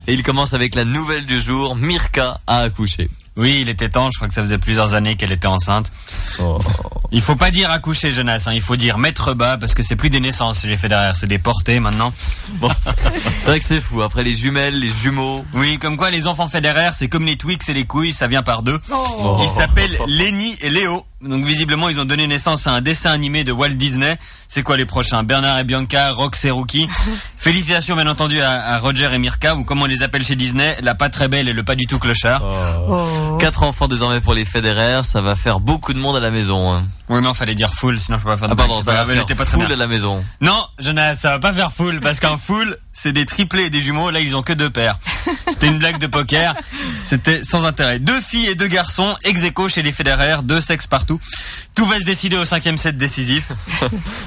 Et il commence avec la nouvelle du jour, Mirka a accouché. Oui, il était temps, je crois que ça faisait plusieurs années qu'elle était enceinte. Oh. Il faut pas dire accoucher, Jonas, il faut dire mettre bas, parce que c'est plus des naissances chez les Federer, c'est des portées maintenant. Bon, c'est vrai que c'est fou, après les jumelles, les jumeaux. Oui, comme quoi les enfants Federer, c'est comme les Twix et les couilles, ça vient par deux. Oh. Ils s'appellent Lenny et Léo. Donc visiblement ils ont donné naissance à un dessin animé de Walt Disney. C'est quoi les prochains? Bernard et Bianca, Rox et Rookie. Félicitations bien entendu à Roger et Mirka, ou comme on les appelle chez Disney, la pas très belle et le pas du tout clochard. Oh. 4 enfants désormais pour les Federer, ça va faire beaucoup de monde à la maison. Hein. Oui non, fallait dire full, sinon je peux pas faire de pardon, ça va faire pas full à la maison. Non, Jonas, ça va pas faire full, parce qu'un full, c'est des triplés et des jumeaux, là ils ont que 2 paires. C'était une blague de poker, c'était sans intérêt. 2 filles et 2 garçons, ex-aequo chez les Federer, 2 sexes partout. Tout va se décider au 5e set décisif.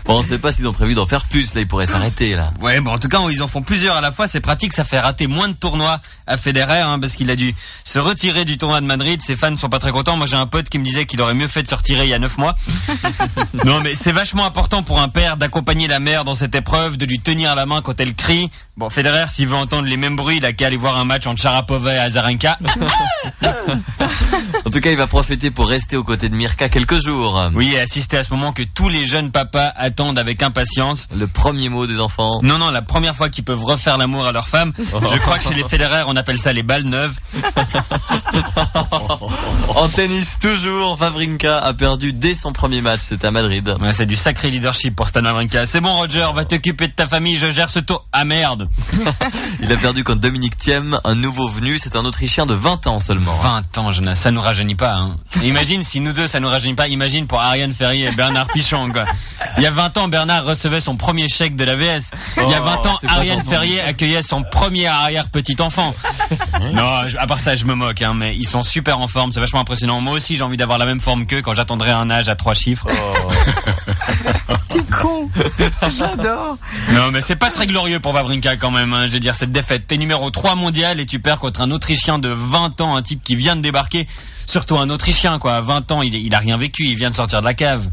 Bon, on sait pas s'ils ont prévu d'en faire plus, là ils pourraient s'arrêter là. Ouais, bon en tout cas ils en font plusieurs à la fois, c'est pratique, ça fait rater moins de tournois à Federer, parce qu'il a dû se retirer du tournoi de Madrid, ses fans sont pas très contents. Moi j'ai un pote qui me disait qu'il aurait mieux fait de se retirer il y a 9 mois. Non mais c'est vachement important pour un père d'accompagner la mère dans cette épreuve, de lui tenir la main quand elle crie. Bon, Federer, s'il veut entendre les mêmes bruits, il a qu'à aller voir un match entre Sharapova et Azarenka. En tout cas, il va profiter pour rester aux côtés de Mirka quelques jours. Oui, et assister à ce moment que tous les jeunes papas attendent avec impatience. Le premier mot des enfants. Non, la première fois qu'ils peuvent refaire l'amour à leur femme. Je crois que chez les Federer, on appelle ça les balles neuves. En tennis, toujours, Wawrinka a perdu dès son premier match, c'était à Madrid. Ouais, c'est du sacré leadership pour Stan Wawrinka. C'est bon, Roger, va t'occuper de ta famille, je gère ce tour. Ah merde. Il a perdu contre Dominic Thiem, un nouveau venu, c'est un Autrichien de 20 ans seulement. 20 ans, Jonas, ça nous rajeunit pas. Imagine si nous deux ça nous rajeunit pas, imagine pour Ariane Ferrier et Bernard Pichon, quoi. Il y a 20 ans, Bernard recevait son premier chèque de l'AVS. Il y a 20 ans, Ariane Ferrier accueillait son premier arrière-petit-enfant. Non, à part ça, je me moque, mais ils sont super en forme, c'est vachement impressionnant. Moi aussi, j'ai envie d'avoir la même forme qu'eux quand j'attendrai un âge à 3 chiffres. C'est con. J'adore. Non, mais c'est pas très glorieux pour Wawrinka quand même, Je veux dire, cette défaite. T'es numéro 3 mondial et tu perds contre un Autrichien de 20 ans, un type qui vient de débarquer. Surtout un Autrichien, quoi. À 20 ans, il a rien vécu, il vient de sortir de la cave.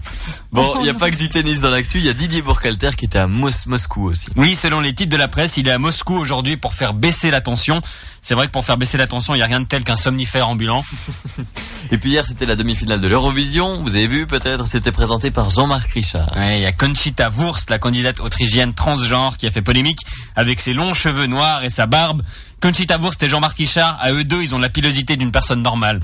Bon, il n'y a pas que du tennis dans l'actu, il y a Didier Burkhalter qui était à Moscou aussi. Oui, selon les titres de la presse, il est à Moscou aujourd'hui pour faire baisser la tension. C'est vrai que pour faire baisser la tension, il n'y a rien de tel qu'un somnifère ambulant. Et puis hier, c'était la demi-finale de l'Eurovision. Vous avez vu peut-être, c'était présenté par Jean-Marc Richard. Ouais, il y a Conchita Wurst, la candidate autrichienne transgenre qui a fait polémique avec ses longs cheveux noirs et sa barbe. Conchita Wurst et Jean-Marc Richard, à eux deux, ils ont la pilosité d'une personne normale.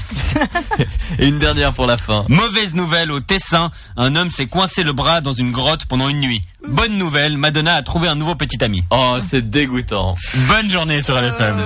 Et une dernière pour la fin. Mauvaise nouvelle au Tessin, un homme s'est coincé le bras dans une grotte pendant une nuit. Bonne nouvelle, Madonna a trouvé un nouveau petit ami. Oh, c'est dégoûtant. Bonne journée sur LFM.